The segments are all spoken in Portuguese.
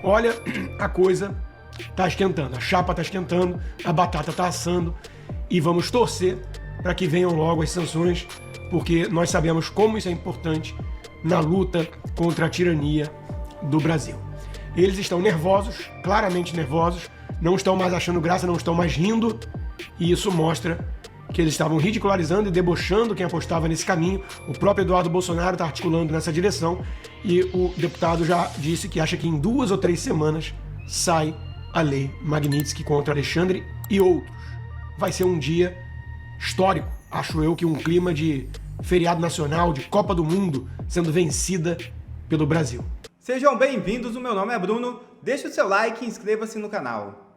Olha, a coisa está esquentando, a chapa está esquentando, a batata está assando e vamos torcer para que venham logo as sanções, porque nós sabemos como isso é importante na luta contra a tirania do Brasil. Eles estão nervosos, claramente nervosos, não estão mais achando graça, não estão mais rindo, e isso mostra que eles estavam ridicularizando e debochando quem apostava nesse caminho. O próprio Eduardo Bolsonaro está articulando nessa direção e o deputado já disse que acha que em 2 ou 3 semanas sai a lei Magnitsky contra Alexandre e outros. Vai ser um dia histórico, acho eu, que um clima de feriado nacional, de Copa do Mundo sendo vencida pelo Brasil. Sejam bem-vindos, o meu nome é Bruno, deixe o seu like e inscreva-se no canal.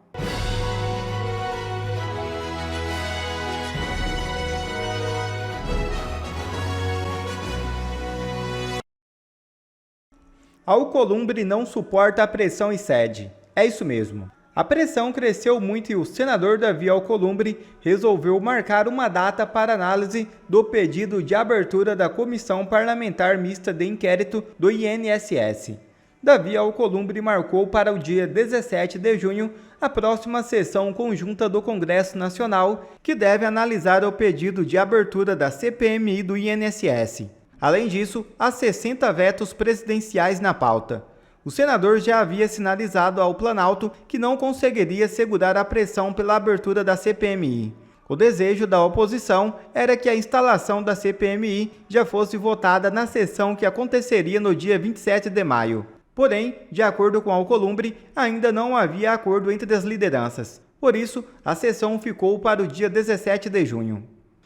Alcolumbre não suporta a pressão e cede. É isso mesmo. A pressão cresceu muito e o senador Davi Alcolumbre resolveu marcar uma data para análise do pedido de abertura da Comissão Parlamentar Mista de Inquérito do INSS. Davi Alcolumbre marcou para o dia 17 de junho a próxima sessão conjunta do Congresso Nacional, que deve analisar o pedido de abertura da CPMI do INSS. Além disso, há 60 vetos presidenciais na pauta. O senador já havia sinalizado ao Planalto que não conseguiria segurar a pressão pela abertura da CPMI. O desejo da oposição era que a instalação da CPMI já fosse votada na sessão que aconteceria no dia 27 de maio. Porém, de acordo com Alcolumbre, ainda não havia acordo entre as lideranças. Por isso, a sessão ficou para o dia 17 de junho.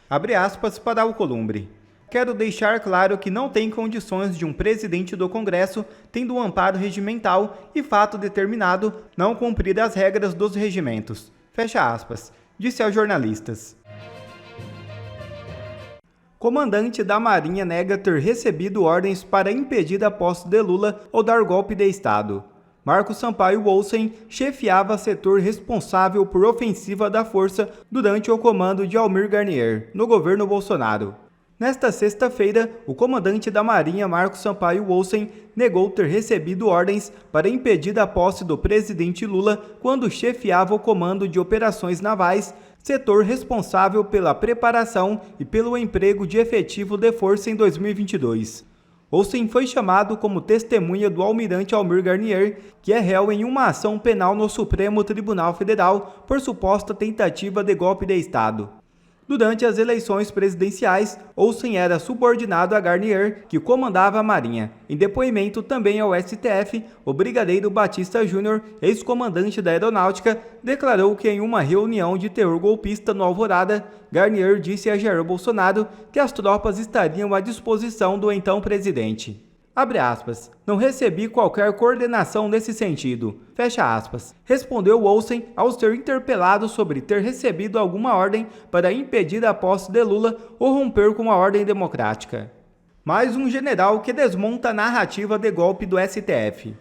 Abre aspas para Alcolumbre. Quero deixar claro que não tem condições de um presidente do Congresso, tendo um amparo regimental e fato determinado, não cumprir as regras dos regimentos. Fecha aspas, disse aos jornalistas. Comandante da Marinha nega ter recebido ordens para impedir a posse de Lula ou dar golpe de Estado. Marco Sampaio Olsen chefiava setor responsável por ofensiva da força durante o comando de Almir Garnier, no governo Bolsonaro. Nesta sexta-feira, o comandante da Marinha, Marco Sampaio Olsen, negou ter recebido ordens para impedir a posse do presidente Lula quando chefiava o Comando de Operações Navais, setor responsável pela preparação e pelo emprego de efetivo de força em 2022. Olsen foi chamado como testemunha do almirante Almir Garnier, que é réu em uma ação penal no Supremo Tribunal Federal por suposta tentativa de golpe de Estado. Durante as eleições presidenciais, Olsen era subordinado a Garnier, que comandava a Marinha. Em depoimento também ao STF, o brigadeiro Batista Júnior, ex-comandante da Aeronáutica, declarou que em uma reunião de teor golpista no Alvorada, Garnier disse a Jair Bolsonaro que as tropas estariam à disposição do então presidente. Abre aspas, não recebi qualquer coordenação nesse sentido, fecha aspas, respondeu Olsen ao ser interpelado sobre ter recebido alguma ordem para impedir a posse de Lula ou romper com a ordem democrática. Mais um general que desmonta a narrativa de golpe do STF.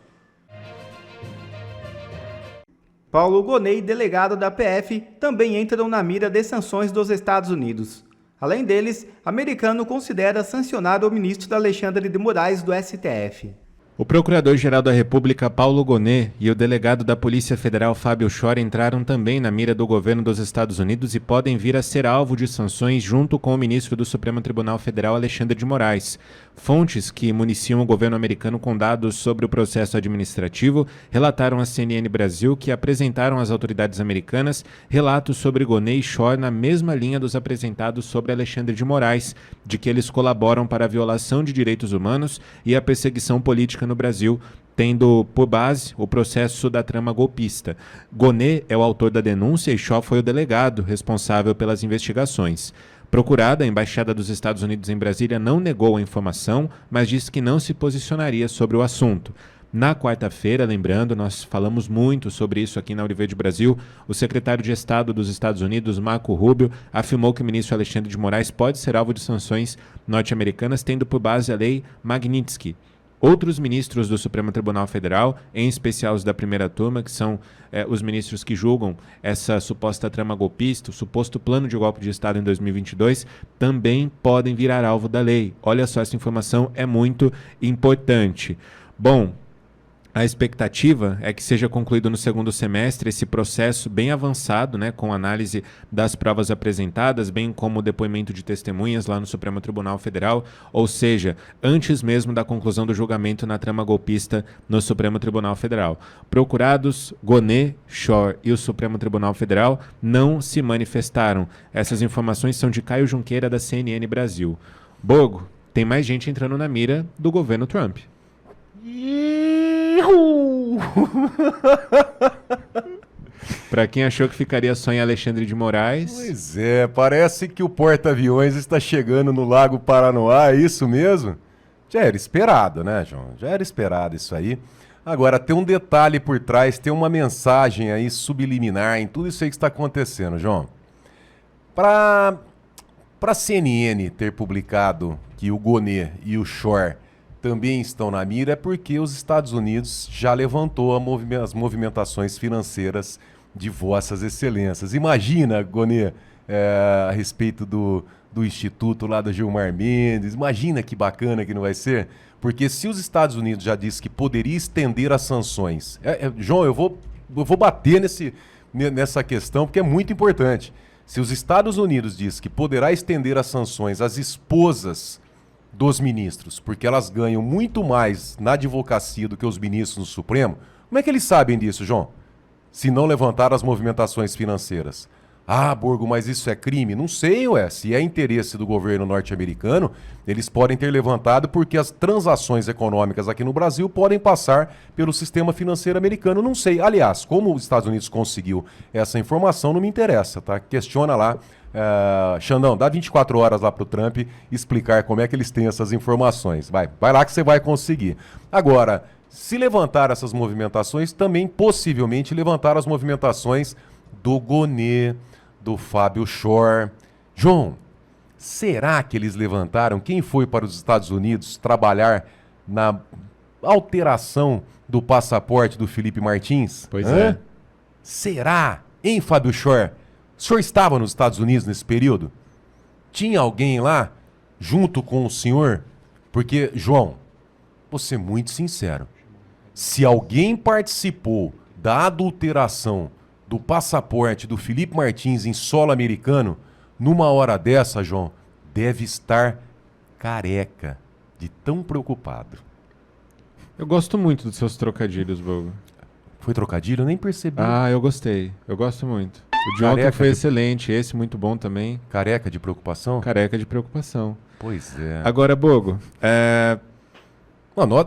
Paulo Gonei, delegado da PF, também entram na mira de sanções dos Estados Unidos. Além deles, americano considera sancionar o ministro Alexandre de Moraes do STF. O Procurador-Geral da República, Paulo Gonê, e o delegado da Polícia Federal, Fábio Chor, entraram também na mira do governo dos Estados Unidos e podem vir a ser alvo de sanções junto com o ministro do Supremo Tribunal Federal, Alexandre de Moraes. Fontes que municiam o governo americano com dados sobre o processo administrativo relataram à CNN Brasil que apresentaram às autoridades americanas relatos sobre Gonê e Chor na mesma linha dos apresentados sobre Alexandre de Moraes, de que eles colaboram para a violação de direitos humanos e a perseguição política no Brasil, tendo por base o processo da trama golpista. Gonê é o autor da denúncia e Chor foi o delegado responsável pelas investigações. Procurada, a Embaixada dos Estados Unidos em Brasília não negou a informação, mas disse que não se posicionaria sobre o assunto. Na quarta-feira, lembrando, nós falamos muito sobre isso aqui na Ouriverde Brasil, o secretário de Estado dos Estados Unidos, Marco Rubio, afirmou que o ministro Alexandre de Moraes pode ser alvo de sanções norte-americanas, tendo por base a lei Magnitsky. Outros ministros do Supremo Tribunal Federal, em especial os da primeira turma, que são os ministros que julgam essa suposta trama golpista, o suposto plano de golpe de Estado em 2022, também podem virar alvo da lei. Olha só, essa informação é muito importante. Bom, A expectativa é que seja concluído no segundo semestre esse processo bem avançado, né, com análise das provas apresentadas, bem como o depoimento de testemunhas lá no Supremo Tribunal Federal, ou seja, antes mesmo da conclusão do julgamento na trama golpista no Supremo Tribunal Federal. Procurados, Gonê, Shor e o Supremo Tribunal Federal não se manifestaram. Essas informações são de Caio Junqueira, da CNN Brasil. Bogo, tem mais gente entrando na mira do governo Trump. Para quem achou que ficaria só em Alexandre de Moraes... Pois é, parece que o porta-aviões está chegando no Lago Paranoá, é isso mesmo? Já era esperado, né, João? Já era esperado isso aí. Agora, tem um detalhe por trás, tem uma mensagem aí subliminar em tudo isso aí que está acontecendo, João. Para a CNN ter publicado que o Gonê e o Shor também estão na mira, é porque os Estados Unidos já levantou as movimentações financeiras de vossas excelências. Imagina, Gonê, a respeito do instituto lá do Gilmar Mendes, imagina que bacana que não vai ser, porque se os Estados Unidos já disse que poderia estender as sanções... João, eu vou bater nessa questão, porque é muito importante. Se os Estados Unidos diz que poderá estender as sanções às esposas dos ministros, porque elas ganham muito mais na advocacia do que os ministros no Supremo, como é que eles sabem disso, João? Se não levantar as movimentações financeiras. Ah, Borgo, mas isso é crime? Não sei, ué. Se é interesse do governo norte-americano, eles podem ter levantado porque as transações econômicas aqui no Brasil podem passar pelo sistema financeiro americano. Não sei. Aliás, como os Estados Unidos conseguiu essa informação, não me interessa, tá? Questiona lá. Xandão, dá 24 horas lá pro Trump explicar como é que eles têm essas informações. Vai lá que você vai conseguir. Agora, se levantar essas movimentações, também possivelmente levantar as movimentações do Gonê, do Fábio Shor. João, será que eles levantaram? Quem foi para os Estados Unidos trabalhar na alteração do passaporte do Felipe Martins? Pois é. Será? Hein, Fábio Shor? O senhor estava nos Estados Unidos nesse período? Tinha alguém lá junto com o senhor? Porque, João, vou ser muito sincero. Se alguém participou da adulteração do passaporte do Felipe Martins em solo americano, numa hora dessa, João, deve estar careca de tão preocupado. Eu gosto muito dos seus trocadilhos, Bogo. Foi trocadilho? Eu nem percebi. Ah, eu gostei. Eu gosto muito. O de ontem foi excelente, esse muito bom também. Careca de preocupação? Careca de preocupação. Pois é. Agora, Bogo,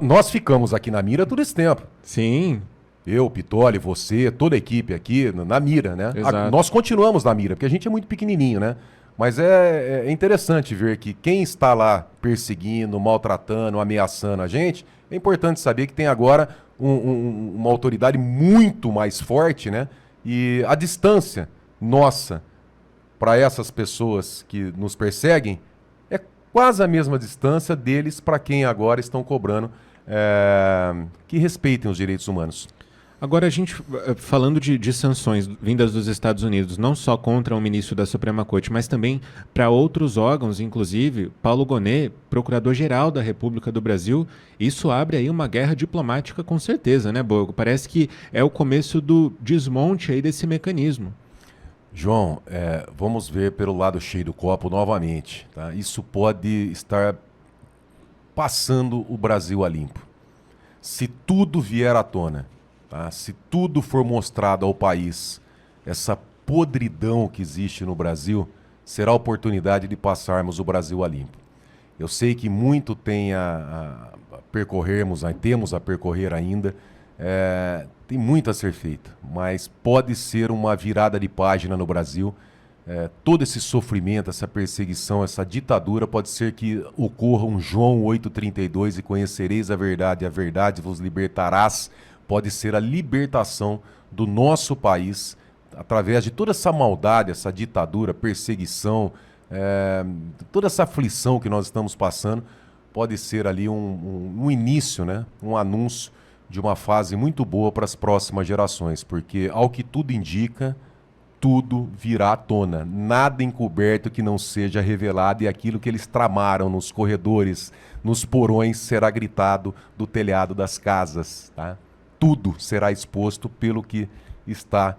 nós ficamos aqui na mira todo esse tempo. Sim. Eu, Pitoli, você, toda a equipe aqui na mira, né? Exato. Nós continuamos na mira, porque a gente é muito pequenininho, né? Mas é interessante ver que quem está lá perseguindo, maltratando, ameaçando a gente, é importante saber que tem agora uma autoridade muito mais forte, né? E a distância nossa para essas pessoas que nos perseguem é quase a mesma distância deles para quem agora estão cobrando que respeitem os direitos humanos. Agora, a gente, falando de sanções vindas dos Estados Unidos, não só contra o ministro da Suprema Corte, mas também para outros órgãos, inclusive Paulo Gonê, procurador-geral da República do Brasil, isso abre aí uma guerra diplomática com certeza, né, Bogo? Parece que é o começo do desmonte aí desse mecanismo. João, vamos ver pelo lado cheio do copo novamente, tá? Isso pode estar passando o Brasil a limpo. Se tudo vier à tona, tá? Se tudo for mostrado ao país, essa podridão que existe no Brasil, será a oportunidade de passarmos o Brasil a limpo. Eu sei que muito tem a percorrermos, temos a percorrer ainda, tem muito a ser feito, mas pode ser uma virada de página no Brasil. Todo esse sofrimento, essa perseguição, essa ditadura, pode ser que ocorra um João 8,32 e conhecereis a verdade vos libertarás. Pode ser a libertação do nosso país através de toda essa maldade, essa ditadura, perseguição, toda essa aflição que nós estamos passando. Pode ser ali um início, né? Um anúncio de uma fase muito boa para as próximas gerações, porque ao que tudo indica, tudo virá à tona. Nada encoberto que não seja revelado, e aquilo que eles tramaram nos corredores, nos porões, será gritado do telhado das casas, tá? tudo será exposto pelo que está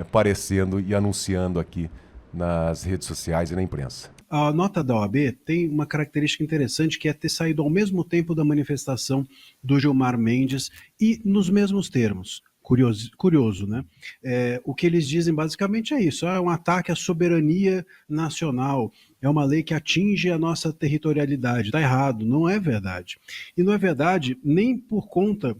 aparecendo e anunciando aqui nas redes sociais e na imprensa. A nota da OAB tem uma característica interessante, que é ter saído ao mesmo tempo da manifestação do Gilmar Mendes e nos mesmos termos. Curioso, né? O que eles dizem basicamente é isso: é um ataque à soberania nacional, é uma lei que atinge a nossa territorialidade. Está errado, não é verdade. E não é verdade nem por conta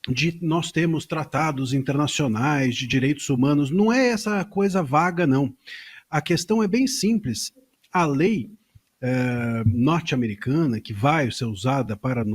de nós termos tratados internacionais de direitos humanos, não é essa coisa vaga, não. A questão é bem simples. A lei norte-americana, que vai ser usada para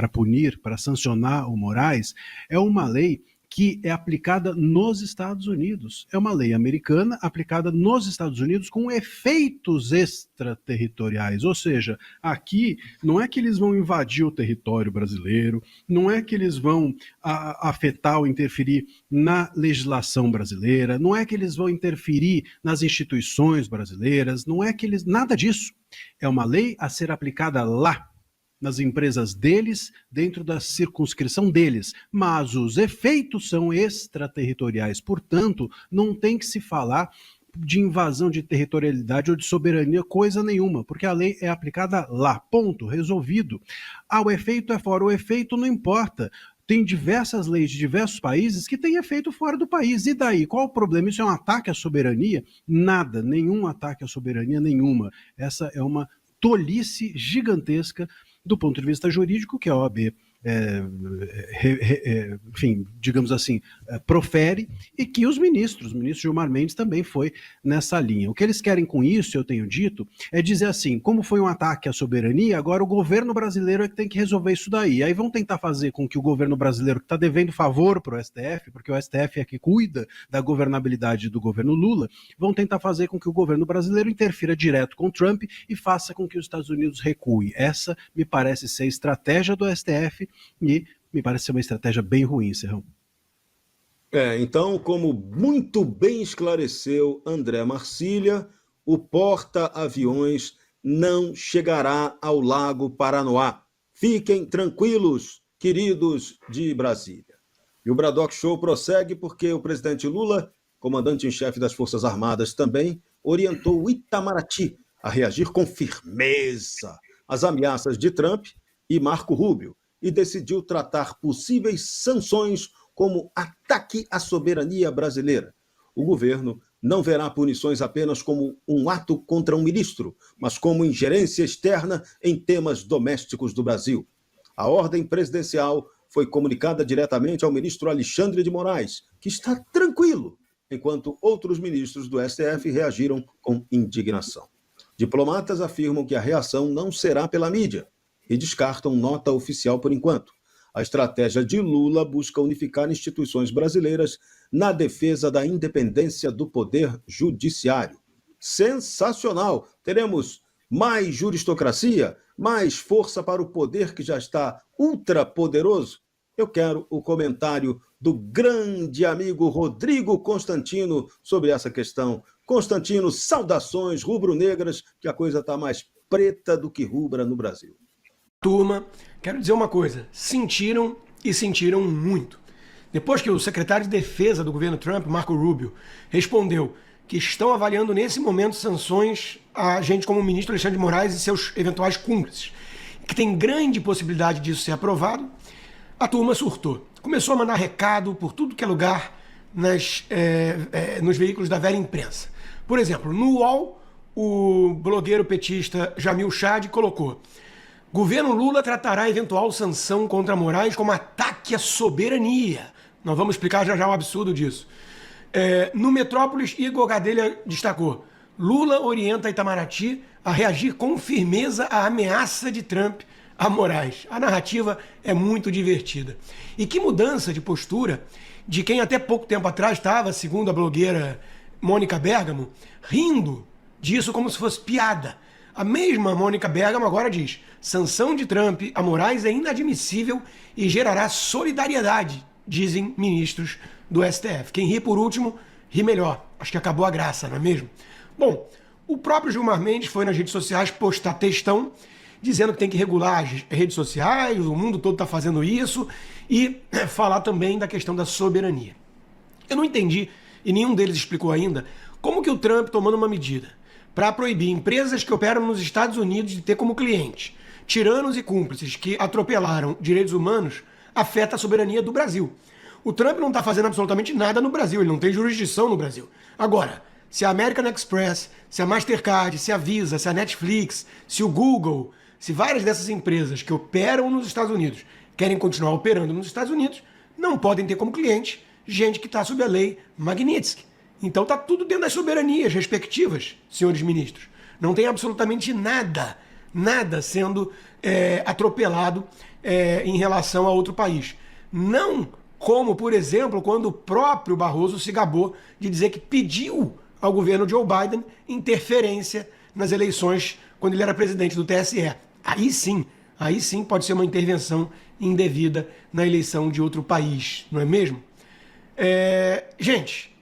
punir, para sancionar o Moraes, é uma lei que é aplicada nos Estados Unidos. É uma lei americana aplicada nos Estados Unidos com efeitos extraterritoriais. Ou seja, aqui não é que eles vão invadir o território brasileiro, não é que eles vão afetar ou interferir na legislação brasileira, não é que eles vão interferir nas instituições brasileiras, não é que eles... Nada disso. É uma lei a ser aplicada lá, nas empresas deles, dentro da circunscrição deles, mas os efeitos são extraterritoriais, portanto, não tem que se falar de invasão de territorialidade ou de soberania, coisa nenhuma, porque a lei é aplicada lá, ponto, resolvido. O efeito é fora, o efeito não importa. Tem diversas leis de diversos países que têm efeito fora do país, e daí? Qual o problema? Isso é um ataque à soberania? Nada, nenhum ataque à soberania nenhuma. Essa é uma tolice gigantesca do ponto de vista jurídico, que a OAB, enfim, digamos assim, profere, e que o ministro Gilmar Mendes também foi nessa linha. O que eles querem com isso, eu tenho dito, é dizer assim, como foi um ataque à soberania, agora o governo brasileiro é que tem que resolver isso daí. Aí vão tentar fazer com que o governo brasileiro, que está devendo favor para o STF, porque o STF é que cuida da governabilidade do governo Lula, vão tentar fazer com que o governo brasileiro interfira direto com Trump e faça com que os Estados Unidos recuem. Essa me parece ser a estratégia do STF e me parece ser uma estratégia bem ruim, Serrão. Então, como muito bem esclareceu André Marcília, o porta-aviões não chegará ao Lago Paranoá. Fiquem tranquilos, queridos de Brasília. E o Braddock Show prossegue porque o presidente Lula, comandante em chefe das Forças Armadas, também orientou o Itamaraty a reagir com firmeza às ameaças de Trump e Marco Rubio, e decidiu tratar possíveis sanções como ataque à soberania brasileira. O governo não verá punições apenas como um ato contra um ministro, mas como ingerência externa em temas domésticos do Brasil. A ordem presidencial foi comunicada diretamente ao ministro Alexandre de Moraes, que está tranquilo, enquanto outros ministros do STF reagiram com indignação. Diplomatas afirmam que a reação não será pela mídia e descartam nota oficial por enquanto. A estratégia de Lula busca unificar instituições brasileiras na defesa da independência do poder judiciário. Sensacional! Teremos mais juristocracia, mais força para o poder que já está ultrapoderoso? Eu quero o comentário do grande amigo Rodrigo Constantino sobre essa questão. Constantino, saudações rubro-negras, que a coisa está mais preta do que rubra no Brasil. Turma, quero dizer uma coisa, sentiram e sentiram muito. Depois que o secretário de Defesa do governo Trump, Marco Rubio, respondeu que estão avaliando nesse momento sanções a gente como o ministro Alexandre de Moraes e seus eventuais cúmplices, que tem grande possibilidade disso ser aprovado, a turma surtou. Começou a mandar recado por tudo que é lugar nos veículos da velha imprensa. Por exemplo, no UOL, o blogueiro petista Jamil Chad colocou: governo Lula tratará eventual sanção contra Moraes como ataque à soberania. Nós vamos explicar já já o absurdo disso. No Metrópolis, Igor Gadelha destacou: Lula orienta Itamaraty a reagir com firmeza à ameaça de Trump a Moraes. A narrativa é muito divertida. E que mudança de postura de quem até pouco tempo atrás estava, segundo a blogueira Mônica Bergamo, rindo disso como se fosse piada. A mesma Mônica Bergamo agora diz: sanção de Trump a Moraes é inadmissível e gerará solidariedade, dizem ministros do STF. Quem ri por último, ri melhor. Acho que acabou a graça, não é mesmo? Bom, o próprio Gilmar Mendes foi nas redes sociais postar textão dizendo que tem que regular as redes sociais, o mundo todo está fazendo isso, e falar também da questão da soberania. Eu não entendi, e nenhum deles explicou ainda, como que o Trump, tomando uma medida para proibir empresas que operam nos Estados Unidos de ter como cliente tiranos e cúmplices que atropelaram direitos humanos, afeta a soberania do Brasil. O Trump não está fazendo absolutamente nada no Brasil, ele não tem jurisdição no Brasil. Agora, se a American Express, se a Mastercard, se a Visa, se a Netflix, se o Google, se várias dessas empresas que operam nos Estados Unidos querem continuar operando nos Estados Unidos, não podem ter como cliente gente que está sob a lei Magnitsky. Então está tudo dentro das soberanias respectivas, senhores ministros. Não tem absolutamente nada sendo atropelado em relação a outro país. Não como, por exemplo, quando o próprio Barroso se gabou de dizer que pediu ao governo Joe Biden interferência nas eleições quando ele era presidente do TSE. Aí sim pode ser uma intervenção indevida na eleição de outro país, não é mesmo? Gente,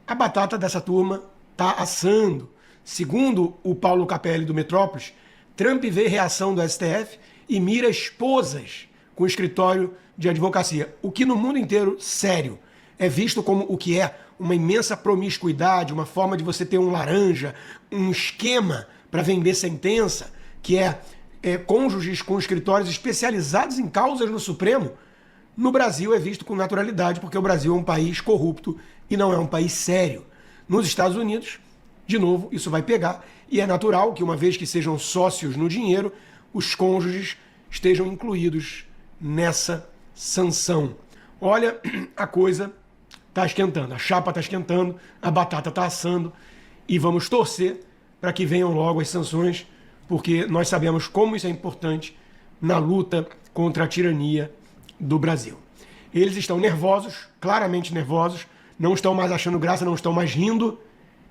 a batata dessa turma tá assando. Segundo o Paulo Capelli do Metrópolis, Trump vê reação do STF e mira esposas com o escritório de advocacia, o que no mundo inteiro, sério, é visto como o que é uma imensa promiscuidade, uma forma de você ter um laranja, um esquema para vender sentença, que é cônjuges com escritórios especializados em causas no Supremo. No Brasil é visto com naturalidade, porque o Brasil é um país corrupto e não é um país sério. Nos Estados Unidos, de novo, isso vai pegar, e é natural que, uma vez que sejam sócios no dinheiro, os cônjuges estejam incluídos nessa sanção. Olha, a coisa está esquentando, a chapa está esquentando, a batata está assando, e vamos torcer para que venham logo as sanções, porque nós sabemos como isso é importante na luta contra a tirania do Brasil. Eles estão nervosos, claramente nervosos, não estão mais achando graça, não estão mais rindo,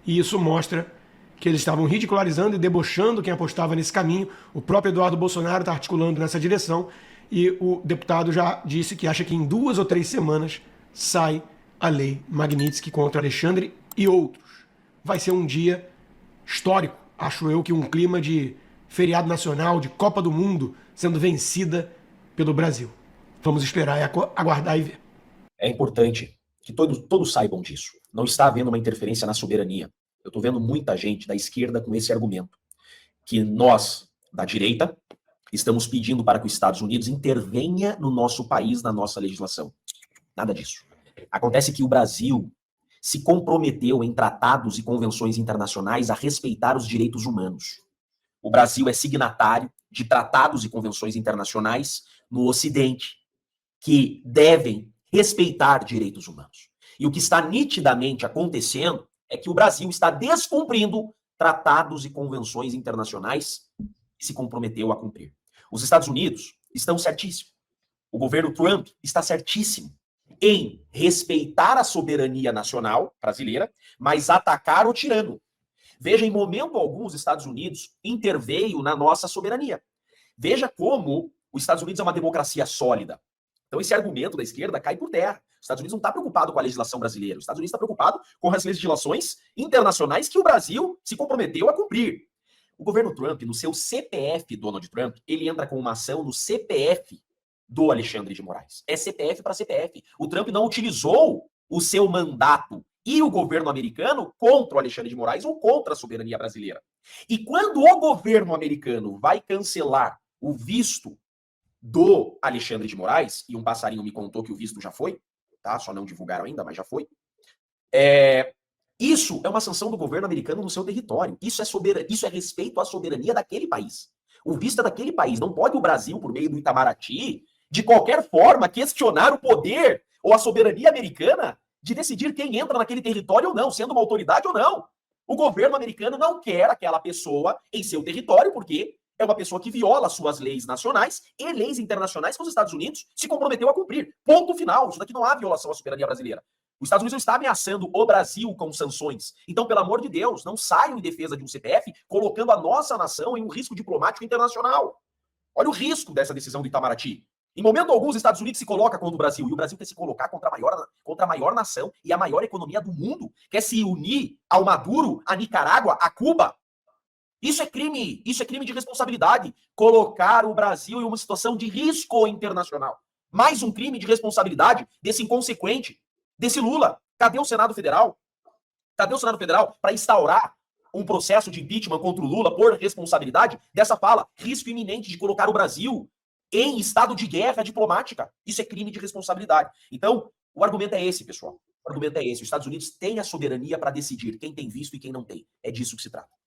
e isso mostra que eles estavam ridicularizando e debochando quem apostava nesse caminho. O próprio Eduardo Bolsonaro está articulando nessa direção, e o deputado já disse que acha que em 2 ou 3 semanas sai a lei Magnitsky contra Alexandre e outros. Vai ser um dia histórico, acho eu, que um clima de feriado nacional, de Copa do Mundo sendo vencida pelo Brasil. Vamos esperar e aguardar e ver. É importante que todos saibam disso. Não está havendo uma interferência na soberania. Eu estou vendo muita gente da esquerda com esse argumento, que nós, da direita, estamos pedindo para que os Estados Unidos intervenha no nosso país, na nossa legislação. Nada disso. Acontece que o Brasil se comprometeu em tratados e convenções internacionais a respeitar os direitos humanos. O Brasil é signatário de tratados e convenções internacionais no Ocidente, que devem respeitar direitos humanos. E o que está nitidamente acontecendo é que o Brasil está descumprindo tratados e convenções internacionais que se comprometeu a cumprir. Os Estados Unidos estão certíssimos. O governo Trump está certíssimo em respeitar a soberania nacional brasileira, mas atacar o tirano. Veja, em momento algum, os Estados Unidos interveio na nossa soberania. Veja como os Estados Unidos é uma democracia sólida. Então, esse argumento da esquerda cai por terra. Os Estados Unidos não está preocupado com a legislação brasileira. Os Estados Unidos está preocupado com as legislações internacionais que o Brasil se comprometeu a cumprir. O governo Trump, no seu CPF, Donald Trump, ele entra com uma ação no CPF do Alexandre de Moraes. É CPF para CPF. O Trump não utilizou o seu mandato e o governo americano contra o Alexandre de Moraes ou contra a soberania brasileira. E quando o governo americano vai cancelar o visto do Alexandre de Moraes, e um passarinho me contou que o visto já foi, tá? Só não divulgaram ainda, mas já foi. Isso é uma sanção do governo americano no seu território. Isso é respeito à soberania daquele país. O visto é daquele país. Não pode o Brasil, por meio do Itamaraty, de qualquer forma, questionar o poder ou a soberania americana de decidir quem entra naquele território ou não, sendo uma autoridade ou não. O governo americano não quer aquela pessoa em seu território, porque é uma pessoa que viola suas leis nacionais e leis internacionais que os Estados Unidos se comprometeu a cumprir. Ponto final. Isso daqui não há violação à soberania brasileira. Os Estados Unidos não está ameaçando o Brasil com sanções. Então, pelo amor de Deus, não saiam em defesa de um CPF colocando a nossa nação em um risco diplomático internacional. Olha o risco dessa decisão do Itamaraty. Em momento algum, os Estados Unidos se coloca contra o Brasil. E o Brasil quer se colocar contra a maior nação e a maior economia do mundo. Quer se unir ao Maduro, a Nicarágua, a Cuba. Isso é crime de responsabilidade. Colocar o Brasil em uma situação de risco internacional. Mais um crime de responsabilidade desse inconsequente, desse Lula. Cadê o Senado Federal? Cadê o Senado Federal para instaurar um processo de impeachment contra o Lula por responsabilidade dessa fala? Risco iminente de colocar o Brasil em estado de guerra diplomática. Isso é crime de responsabilidade. Então, o argumento é esse, pessoal. O argumento é esse. Os Estados Unidos têm a soberania para decidir quem tem visto e quem não tem. É disso que se trata.